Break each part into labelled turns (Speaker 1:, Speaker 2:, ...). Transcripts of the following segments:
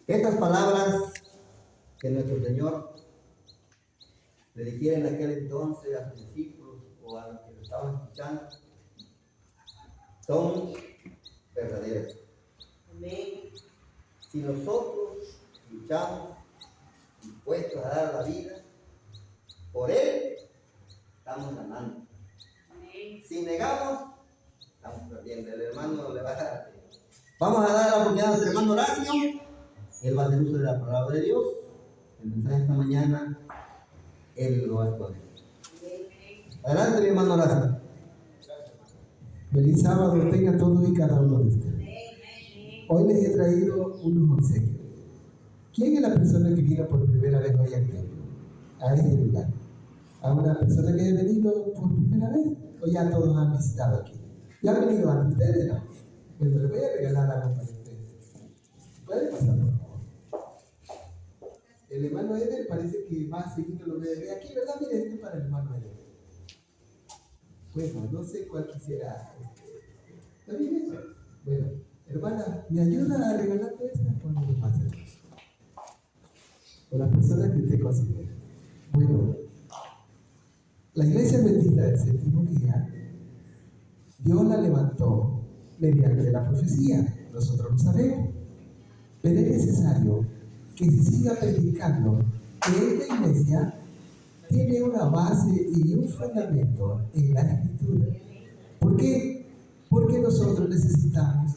Speaker 1: Estas palabras que nuestro Señor le dijera en aquel entonces a sus discípulos o a los que lo estaban escuchando son verdaderas.
Speaker 2: Amén.
Speaker 1: Si nosotros luchamos dispuestos a dar la vida por Él, estamos ganando.
Speaker 2: Amén.
Speaker 1: Si negamos, estamos perdiendo. El hermano le va a dar. Vamos a dar la oportunidad a nuestro hermano Horacio. Él va a hacer uso de la palabra de Dios. El mensaje esta mañana, Él lo va a exponer. Adelante, mi hermano Horacio.
Speaker 3: Feliz sábado tengan todos y cada uno de ustedes. Hoy les he traído unos obsequios. ¿Quién es la persona que vino por primera vez hoy aquí? A este lugar. ¿A una persona que haya venido por primera vez? ¿O ya todos han visitado aquí? ¿Ya han venido antes ustedes? No. Bueno, les voy a regalar algo para ustedes. ¿Pueden pasar, por favor? El hermano Eder parece que más seguido lo ve aquí, ¿verdad? Mire, este es para el hermano Eder. Bueno, no sé cuál quisiera. ¿Está bien eso? Bueno, hermana, ¿me ayuda a regalarme esta o no lo pasa? O la persona que usted considera. Bueno, la iglesia bendita del séptimo día, Dios la levantó mediante la profecía. Nosotros lo sabemos. Pero es necesario que se siga predicando que esta iglesia tiene una base y un fundamento en la Escritura. ¿Por qué? Porque nosotros necesitamos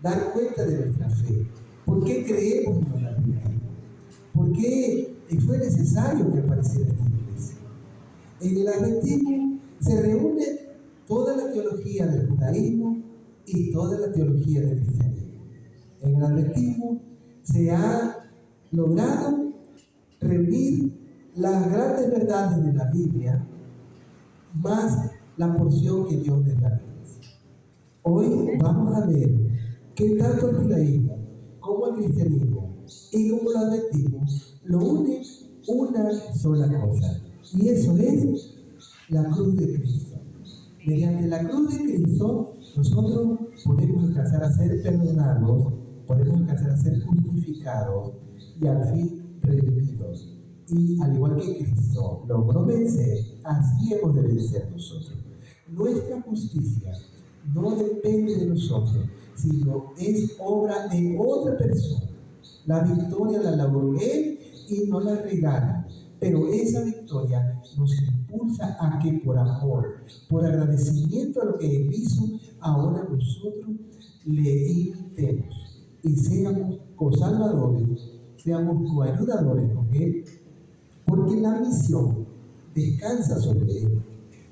Speaker 3: dar cuenta de nuestra fe. ¿Por qué creemos en la Biblia? ¿Por qué fue necesario que apareciera esta iglesia? En el Adventismo se reúne toda la teología del judaísmo y toda la teología del cristianismo. En el Adventismo se ha logrado reunir las grandes verdades de la Biblia más la porción que Dios les da. Hoy vamos a ver que tanto el judaísmo como el cristianismo y como el adventismo lo une una sola cosa, y eso es la cruz de Cristo. Mediante la cruz de Cristo nosotros podemos alcanzar a ser perdonados, podemos alcanzar a ser justificados y al fin redimidos. Y al igual que Cristo logró vencer, así hemos de vencer nosotros. Nuestra justicia no depende de nosotros, sino es obra de otra persona. La victoria la logró Él y nos la regala. Pero esa victoria nos impulsa a que por amor, por agradecimiento a lo que Él hizo, ahora nosotros le imitemos y seamos cosalvadores, seamos coayudadores con Él. Porque la misión descansa sobre Él,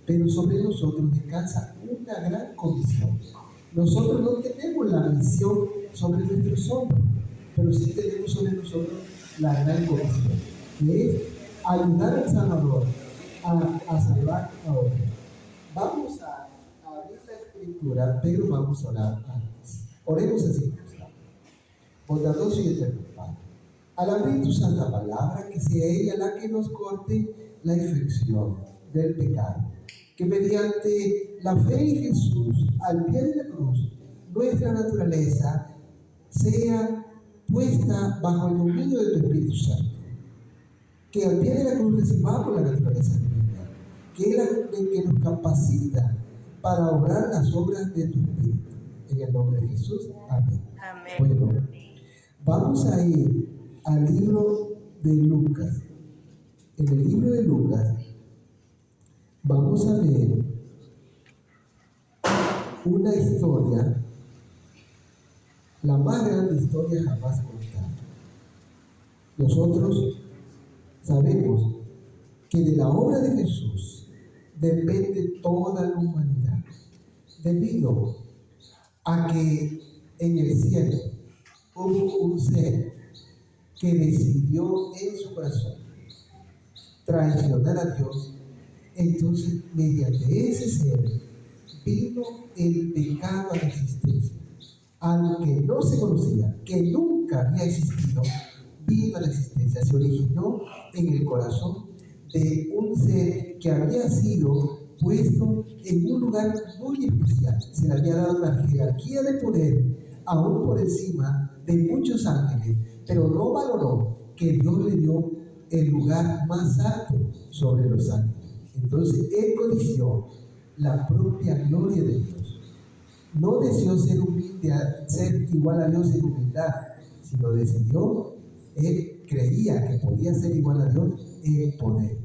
Speaker 3: pero sobre nosotros descansa una gran comisión. Nosotros no tenemos la misión sobre nuestros hombros, pero sí tenemos sobre nosotros la gran comisión, que es ayudar al Salvador a salvar a otros. Vamos a abrir la escritura, pero vamos a orar antes. Oremos así, bondadoso y eterno Padre. Al abrir tu santa palabra, que sea ella la que nos corte la infección del pecado. Que mediante la fe en Jesús, al pie de la cruz, nuestra naturaleza sea puesta bajo el dominio de tu Espíritu Santo. Que al pie de la cruz recibamos la naturaleza divina, que es la que nos capacita para obrar las obras de tu Espíritu. En el nombre de Jesús, amén.
Speaker 2: Amén.
Speaker 3: Bueno, vamos a ir al libro de Lucas. En el libro de Lucas vamos a ver una historia, la más grande historia jamás contada. Nosotros sabemos que de la obra de Jesús depende toda la humanidad, debido a que en el cielo hubo un ser que decidió en su corazón traicionar a Dios. Entonces, mediante ese ser vino el pecado a la existencia, algo que no se conocía, que nunca había existido, vino a la existencia, se originó en el corazón de un ser que había sido puesto en un lugar muy especial. Se le había dado una jerarquía de poder aún por encima de muchos ángeles, pero no valoró que Dios le dio el lugar más alto sobre los ángeles. Entonces él codició la propia gloria de Dios. No deseó ser humilde, ser igual a Dios en humildad, sino decidió, él creía que podía ser igual a Dios en poder.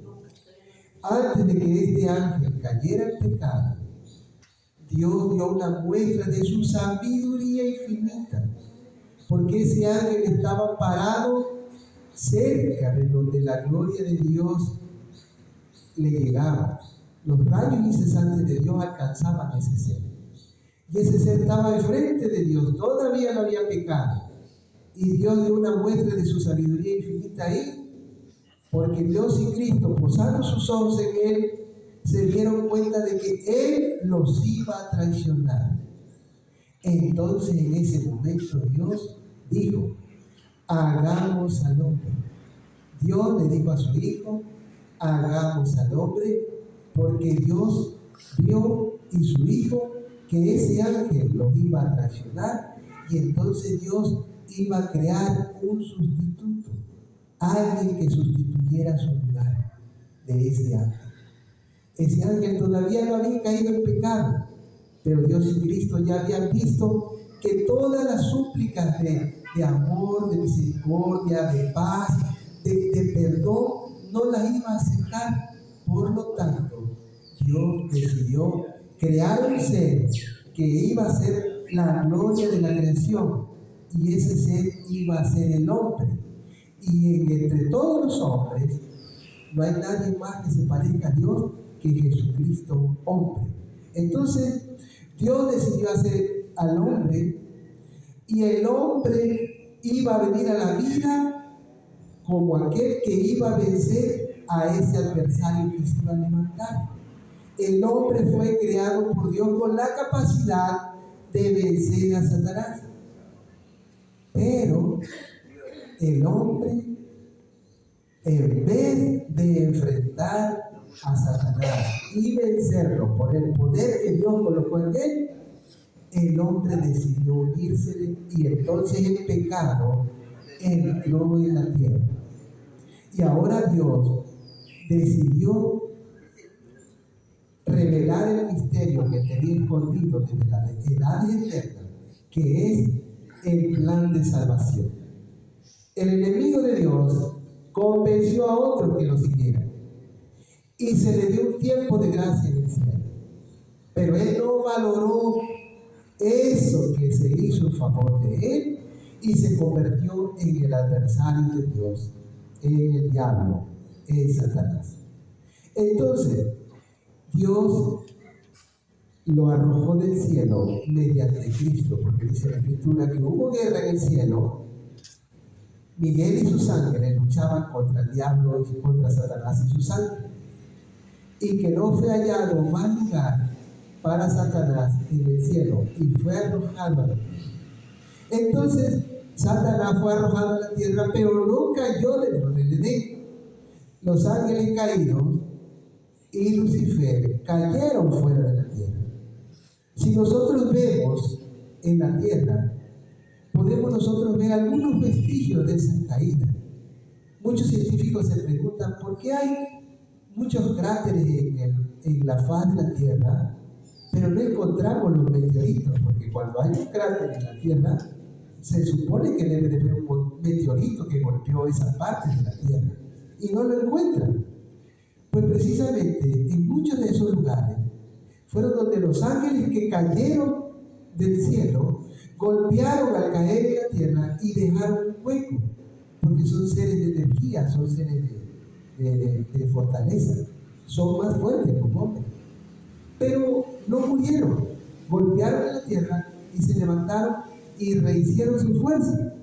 Speaker 3: Antes de que este ángel cayera en pecado, Dios dio una muestra de su sabiduría infinita, porque ese ángel estaba parado cerca de donde la gloria de Dios le llegaba. Los rayos incesantes de Dios alcanzaban ese ser. Y ese ser estaba enfrente de Dios, todavía no había pecado. Y Dios dio una muestra de su sabiduría infinita ahí, porque Dios y Cristo, posando sus ojos en él, se dieron cuenta de que él los iba a traicionar. Entonces en ese momento Dios dijo: hagamos al hombre. Dios le dijo a su hijo: hagamos al hombre, porque Dios vio y su hijo que ese ángel los iba a traicionar, y entonces Dios iba a crear un sustituto, alguien que sustituyera su lugar de ese ángel. Ese ángel todavía no había caído en pecado, pero Dios y Cristo ya habían visto que todas las súplicas de amor, de misericordia, de paz, de perdón, no las iba a aceptar. Por lo tanto, Dios decidió crear un ser que iba a ser la gloria de la creación, y ese ser iba a ser el hombre. Y entre todos los hombres no hay nadie más que se parezca a Dios que Jesucristo hombre. Entonces Dios decidió hacer al hombre, y el hombre iba a venir a la vida como aquel que iba a vencer a ese adversario que se iba a levantar. El hombre fue creado por Dios con la capacidad de vencer a Satanás. Pero el hombre, en vez de enfrentar a Satanás y vencerlo por el poder que Dios colocó en él, el hombre decidió unírsele, y entonces el pecado entró en la tierra. Y ahora Dios decidió revelar el misterio que tenía escondido desde la edad eterna, que es el plan de salvación. El enemigo de Dios convenció a otros que lo siguieran, y se le dio un tiempo de gracia en el cielo, pero él no valoró eso que se hizo en favor de él, y se convirtió en el adversario de Dios, en el diablo, en Satanás. Entonces Dios lo arrojó del cielo mediante Cristo, porque dice la Escritura que hubo guerra en el cielo. Miguel y sus ángeles luchaban contra el diablo y contra Satanás y sus ángeles, y que no fue hallado más lugar para Satanás en el cielo, y fue arrojado a la tierra. Entonces Satanás fue arrojado a la tierra, pero no cayó dentro del Edén. Los ángeles caídos y Lucifer cayeron fuera de la tierra. Si nosotros vemos en la tierra, podemos nosotros ver algunos vestigios de esas caídas. Muchos científicos se preguntan por qué hay muchos cráteres en la faz de la tierra, pero no encontramos los meteoritos, porque cuando hay un cráter en la tierra, se supone que debe de haber un meteorito que golpeó esa parte de la tierra, y no lo encuentran. Pues precisamente en muchos de esos lugares fueron donde los ángeles que cayeron del cielo golpearon al caer en la tierra y dejaron un hueco, porque son seres de energía, son seres de fortaleza, son más fuertes como hombres. Pero no murieron, golpearon en la tierra y se levantaron y rehicieron su fuerza.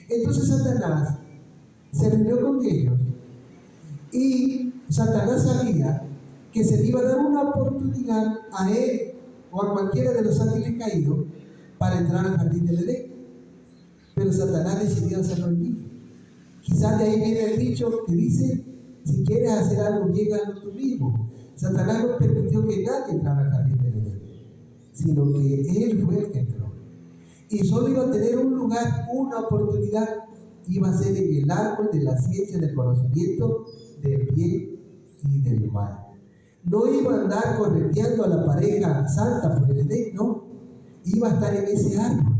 Speaker 3: Entonces Satanás se reunió con ellos, y Satanás sabía que se le iba a dar una oportunidad a él o a cualquiera de los ángeles caídos para entrar al jardín del Edén. Pero Satanás decidió hacerlo en vivo. Quizás de ahí viene el dicho que dice: si quieres hacer algo bien, hazlo tú mismo. Satanás no permitió que nadie entrara al jardín del Edén, sino que él fue el que entró. y solo iba a tener un lugar, una oportunidad, iba a ser en el árbol de la ciencia del conocimiento del bien y del mal. No iba a andar correteando a la pareja santa por el Edén, no. Iba a estar en ese árbol,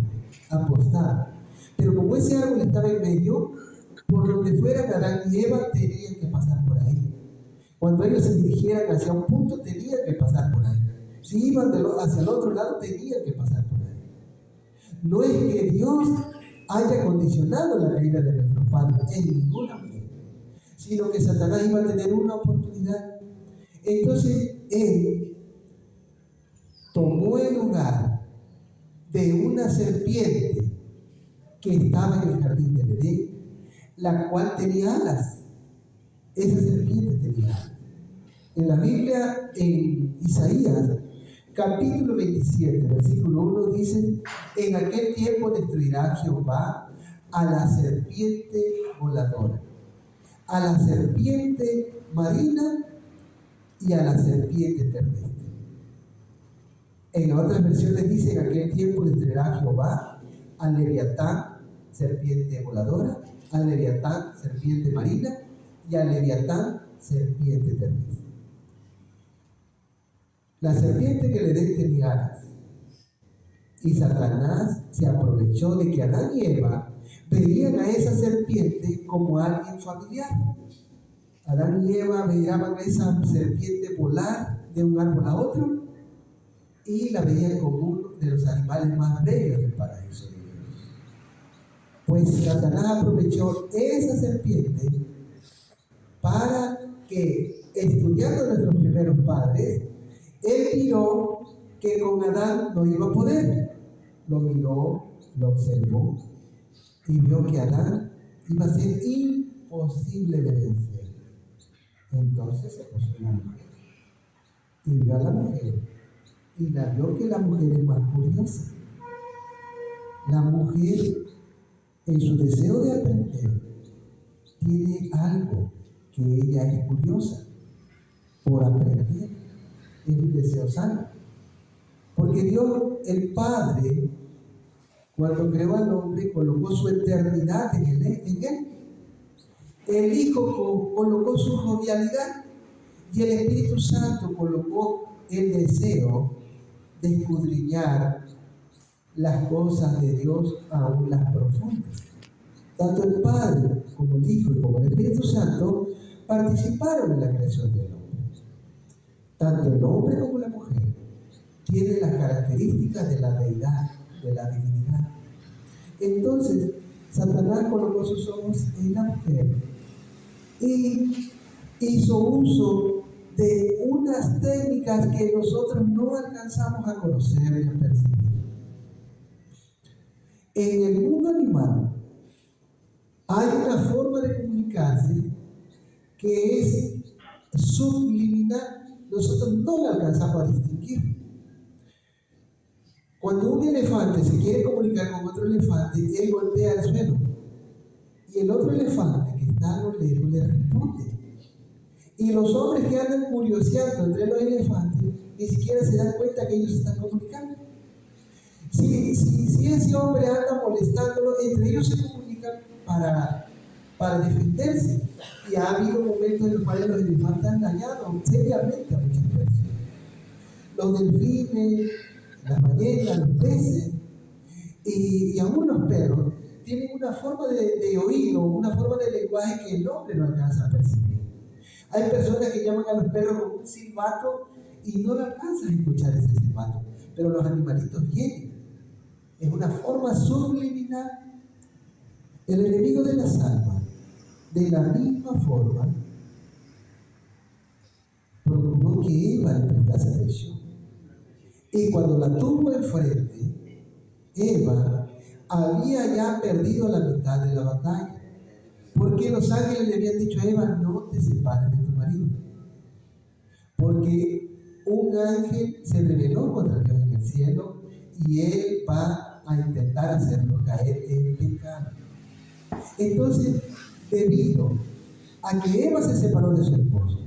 Speaker 3: apostado. Pero como ese árbol estaba en medio, por donde fueran Adán y Eva tenían que pasar por ahí. Cuando ellos se dirigieran hacia un punto, tenían que pasar por ahí. Si iban hacia el otro lado, tenían que pasar por ahí. No es que Dios haya condicionado la caída de nuestros padres en ninguna manera, sino que Satanás iba a tener una oportunidad. Entonces él tomó el lugar de una serpiente que estaba en el jardín del Edén, la cual tenía alas. Esa serpiente tenía alas. En la Biblia, en Isaías, capítulo 27, versículo 1, dice: en aquel tiempo destruirá Jehová a la serpiente voladora, a la serpiente marina y a la serpiente terrestre. En otras versiones dice: en aquel tiempo destruirá Jehová al leviatán, serpiente voladora, al leviatán, serpiente marina, y al leviatán, serpiente terrestre. La serpiente que le den tenía alas, y Satanás se aprovechó de que Adán y Eva veían a esa serpiente como alguien familiar. Adán y Eva veían a esa serpiente volar de un árbol a otro y la veían como uno de los animales más bellos del paraíso de Dios. Pues Satanás aprovechó esa serpiente para que, estudiando a nuestros primeros padres, él miró que con Adán no iba a poder. Lo miró, lo observó y vio que Adán iba a ser imposible de vencer. Entonces se puso una mujer y vio a la mujer y la vio que la mujer es más curiosa. La mujer, en su deseo de aprender, tiene algo que ella es curiosa por aprender. Es un deseo sano. Porque Dios, el Padre, cuando creó al hombre, colocó su eternidad en él. El Hijo colocó su jovialidad y el Espíritu Santo colocó el deseo de escudriñar las cosas de Dios aún las profundas. Tanto el Padre como el Hijo y como el Espíritu Santo participaron en la creación del hombre. Tanto el hombre como la mujer tienen las características de la deidad, de la divinidad. Entonces, Satanás colocó sus ojos en la mujer y hizo uso de unas técnicas que nosotros no alcanzamos a conocer y a percibir. En el mundo animal hay una forma de comunicarse que es subliminal. Nosotros no la alcanzamos a distinguir. Cuando un elefante se quiere comunicar con otro elefante, él golpea el suelo y el otro elefante que está a lo lejos le responde. Y los hombres que andan curioseando entre los elefantes ni siquiera se dan cuenta que ellos se están comunicando. Si ese hombre anda molestándolo, entre ellos se comunican para defenderse. Y ha habido momentos en los cuales los elefantes han dañado seriamente a muchas personas. Los delfines, las ballenas, los peces y aún los perros tienen una forma de oído, una forma de lenguaje que el hombre no alcanza a percibir. Hay personas que llaman a los perros con un silbato y no lo alcanzan a escuchar ese silbato, pero los animalitos vienen. Es una forma subliminal. El enemigo de las almas, de la misma forma, procuró que Eva le prestase atención. Y cuando la tuvo enfrente, Eva había ya perdido la mitad de la batalla. Porque los ángeles le habían dicho a Eva: no te separes de tu marido. Porque un ángel se rebeló contra Dios en el cielo y él va a intentar hacerlo caer en pecado. Entonces, debido a que Eva se separó de su esposo,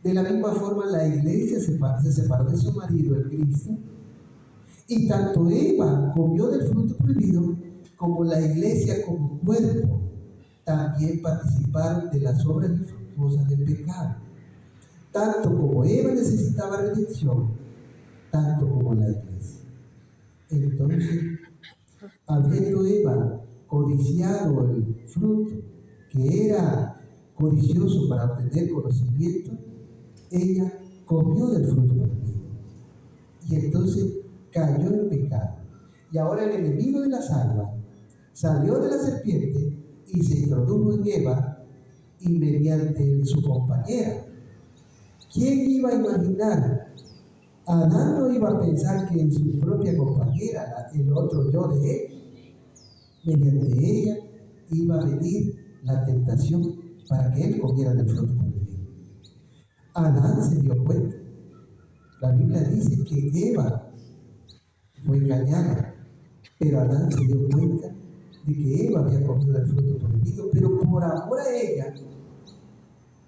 Speaker 3: de la misma forma la iglesia se separó de su marido, el Cristo, Y tanto Eva comió del fruto prohibido, como la iglesia como cuerpo también participaron de las obras infructuosas del pecado. Tanto como Eva necesitaba redención, tanto como la iglesia. Entonces, habiendo Eva codiciado el fruto, que era codicioso para obtener conocimiento, ella comió del fruto prohibido. Y entonces cayó en pecado. Y ahora el enemigo de las almas salió de la serpiente y se introdujo en Eva y mediante su compañera. ¿Quién iba a imaginar? Adán no iba a pensar que en su propia compañera, el otro yo de él, mediante ella iba a venir la tentación para que él comiera del fruto prohibido. Adán se dio cuenta. La Biblia dice que Eva fue engañada, pero Adán se dio cuenta de que Eva había comido del fruto prohibido, pero por amor a ella,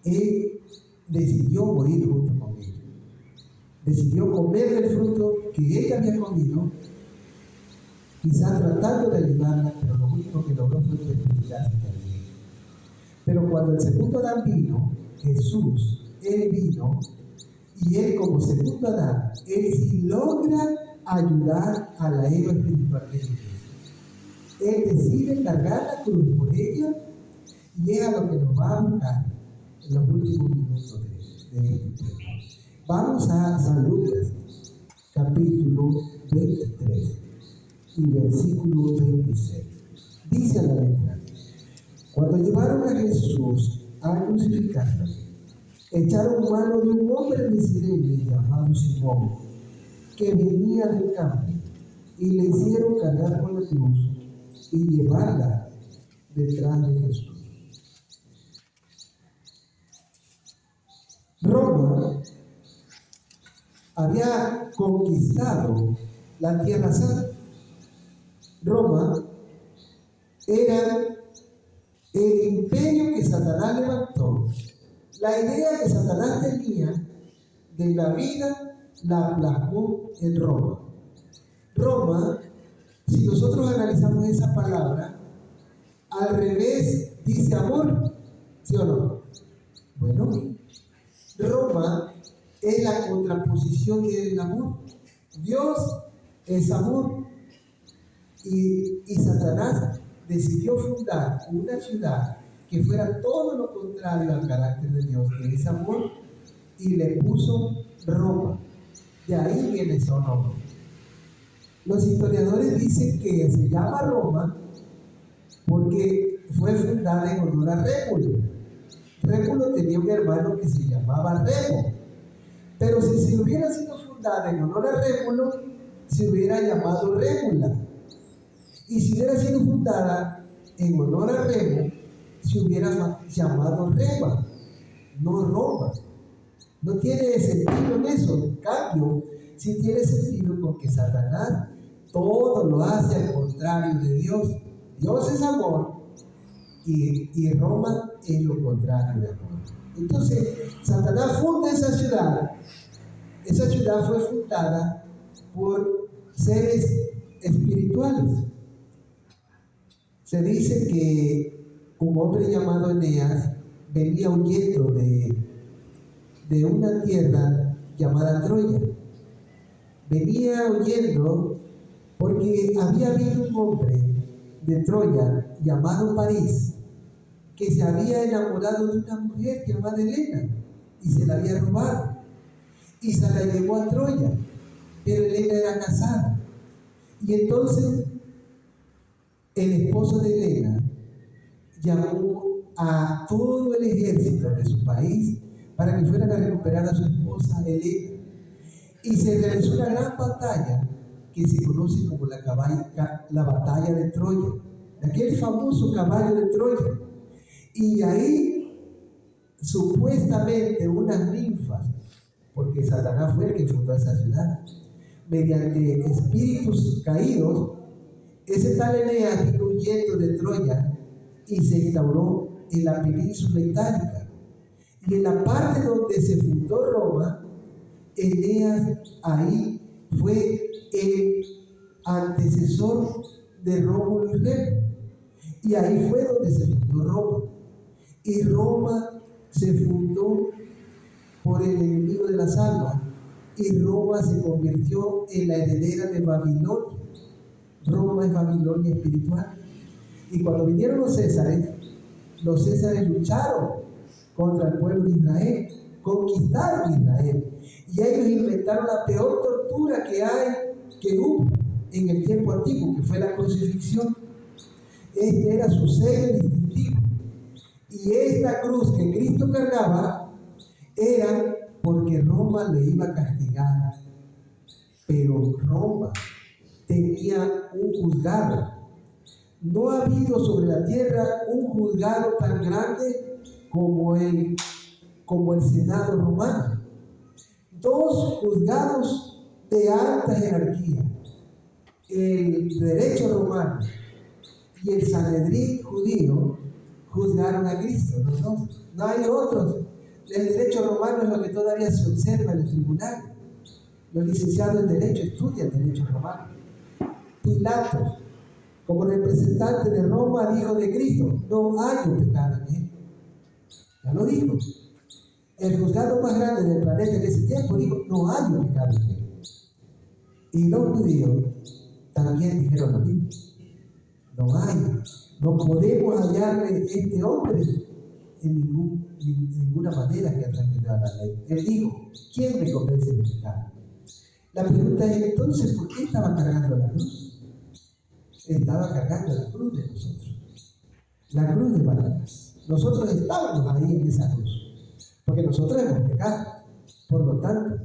Speaker 3: él decidió morir junto con ella. Decidió comer del fruto que ella había comido, quizás tratando de ayudarla, pero lo único que logró fue perjudicarse también. Pero cuando el segundo Adán vino, Jesús, él vino, y él como segundo Adán, él sí logra ayudar a la Eva espiritual de Jesús. Él decide cargar la cruz por ella, y es a lo que nos va a buscar en los últimos minutos de este tema. Vamos a San Lucas, capítulo 23 y versículo 26. Dice a la letra: cuando llevaron a Jesús a crucificarlo, echaron mano de un hombre de Cirene llamado Simón, que venía del campo, y le hicieron cargar con la cruz y llevarla detrás de Jesús. Roma había conquistado la Tierra Santa. Roma era el imperio que Satanás levantó. La idea que Satanás tenía de la vida la plasmó en Roma. Roma, si nosotros analizamos esa palabra, al revés dice amor, ¿sí o no? Bueno, Roma es la contraposición del amor. Dios es amor. Y Satanás decidió fundar una ciudad que fuera todo lo contrario al carácter de Dios, que es amor, y le puso Roma. De ahí viene su nombre. Los historiadores dicen que se llama Roma porque fue fundada en honor a Rémulo. Rémulo tenía un hermano que se llamaba Remo, pero si se hubiera sido fundada en honor a Rémulo, se hubiera llamado Rémula. Y si hubiera sido fundada en honor a Remo, se hubiera llamado Rema, no Roma. No tiene sentido en eso. En cambio, sí tiene sentido porque Satanás todo lo hace al contrario de Dios. Dios es amor y Roma es lo contrario de amor. Entonces, Satanás funda esa ciudad. Esa ciudad fue fundada por seres espirituales. Se dice que un hombre llamado Eneas venía huyendo de una tierra llamada Troya. Venía huyendo porque había habido un hombre de Troya llamado París que se había enamorado de una mujer llamada Helena y se la había robado y se la llevó a Troya, pero Helena era casada. Y entonces el esposo de Helena llamó a todo el ejército de su país para que fueran a recuperar a su esposa Helena. Y se realizó una gran batalla que se conoce como la batalla de Troya, aquel famoso caballo de Troya. Y ahí supuestamente unas ninfas, porque Satanás fue el que fundó esa ciudad, mediante espíritus caídos, ese tal Eneas vino huyendo de Troya y se instauró en la península itálica. Y en la parte donde se fundó Roma, Eneas ahí fue el antecesor de Rómulo y Remo. Y ahí fue donde se fundó Roma. Y Roma se fundó por el enemigo de las almas. Y Roma se convirtió en la heredera de Babilonia. Roma es Babilonia espiritual. Y cuando vinieron los Césares lucharon contra el pueblo de Israel, conquistaron Israel. Y ellos inventaron la peor tortura que hubo en el tiempo antiguo, que fue la crucifixión. Este era su sello distintivo. Y esta cruz que Cristo cargaba era porque Roma le iba a castigar. Pero Roma tenía un juzgado. No ha habido sobre la tierra un juzgado tan grande como el Senado romano. 2 juzgados de alta jerarquía, el derecho romano y el Sanedrín judío, juzgaron a Cristo, los dos. No hay otros. El derecho romano es lo que todavía se observa en el tribunal. Los licenciados en derecho estudian derecho romano. Pilato, como representante de Roma, dijo de Cristo: no hay un pecado en él. Ya lo dijo. El juzgado más grande del planeta en ese tiempo dijo: no hay un pecado en él. Y los judíos también dijeron lo mismo: no hay, no podemos hallarle este hombre en ninguna manera que ha transgredido la ley. Él dijo: ¿quién me convence de pecado? La pregunta es entonces: ¿por qué estaba cargando la cruz? Estaba cargando la cruz de nosotros, la cruz de Barrabás. Nosotros estábamos ahí en esa cruz, porque nosotros hemos pecado. Por lo tanto,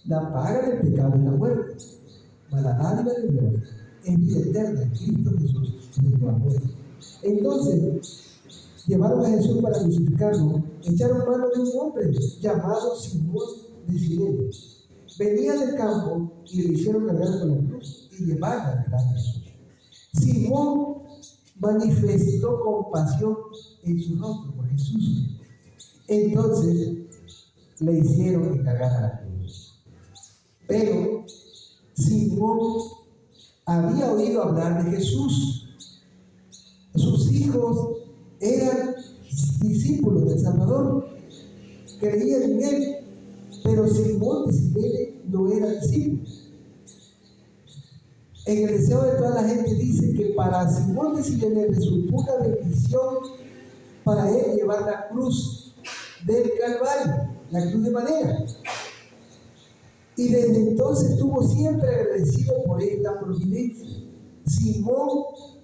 Speaker 3: la paga del pecado es la muerte, mas la dádiva de Dios es vida eterna en Cristo Jesús, nuestro amor. Entonces, llevaron a Jesús para crucificarlo, echaron mano de un hombre llamado Simón de Cirene. Venía del campo y le hicieron cargar con la cruz y llevarla detrás de Jesús. Simón manifestó compasión en su rostro por Jesús. Entonces le hicieron que cargara la cruz. Pero Simón había oído hablar de Jesús. Sus hijos eran discípulos del Salvador, creían en él, pero Simón de Cirene no era discípulo. En el deseo de toda la gente dice que para Simón de Cirene resultó una bendición para él llevar la cruz del Calvario, la cruz de madera. Y desde entonces estuvo siempre agradecido por esta providencia. Simón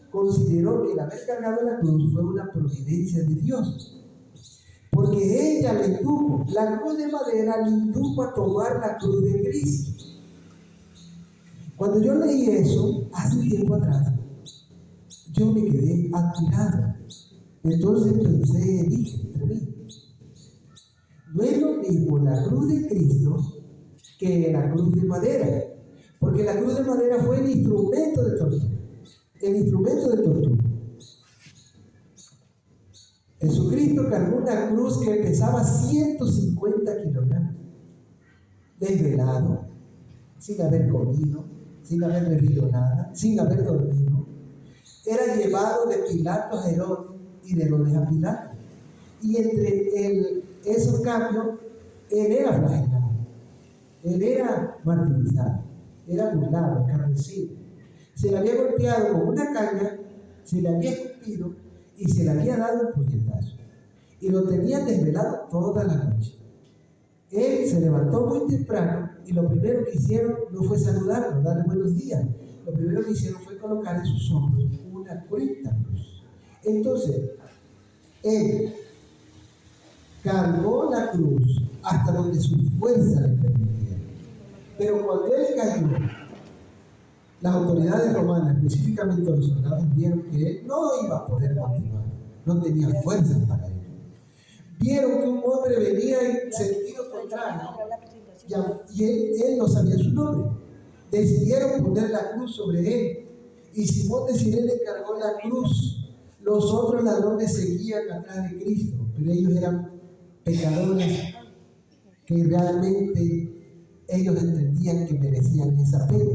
Speaker 3: consideró que el haber cargado la cruz fue una providencia de Dios, porque ella le indujo, la cruz de madera le indujo a tomar la cruz de Cristo. Cuando yo leí eso, hace un tiempo atrás, yo me quedé admirado. Entonces pensé, dije entre mí: no es lo mismo la cruz de Cristo que la cruz de madera, porque la cruz de madera fue el instrumento de tortura. El instrumento de tortura. Jesucristo cargó una cruz que pesaba 150 kilogramos, desvelado, sin haber comido, sin haber bebido nada, sin haber dormido. Era llevado de Pilato a Herodes y de Herodes a Pilato. Y entre esos cambios, él era flagelado, él era martirizado, era burlado, escarnecido. Se le había golpeado con una caña, se le había escupido y se le había dado un puñetazo. Y lo tenían desvelado toda la noche. Él se levantó muy temprano y lo primero que hicieron no fue saludarlo, darle buenos días. Lo primero que hicieron fue colocar en sus hombros una cruenta cruz. Entonces, él cargó la cruz hasta donde su fuerza le permitía. Pero cuando él cayó, las autoridades romanas, específicamente los soldados, vieron que él no iba a poder continuar, no tenía fuerzas para ello. Vieron que un hombre venía en sentido contrario y él no sabía su nombre. Decidieron poner la cruz sobre él y Simón de Cirene cargó la cruz. Los otros ladrones seguían atrás de Cristo, pero ellos eran pecadores que realmente ellos entendían que merecían esa pena.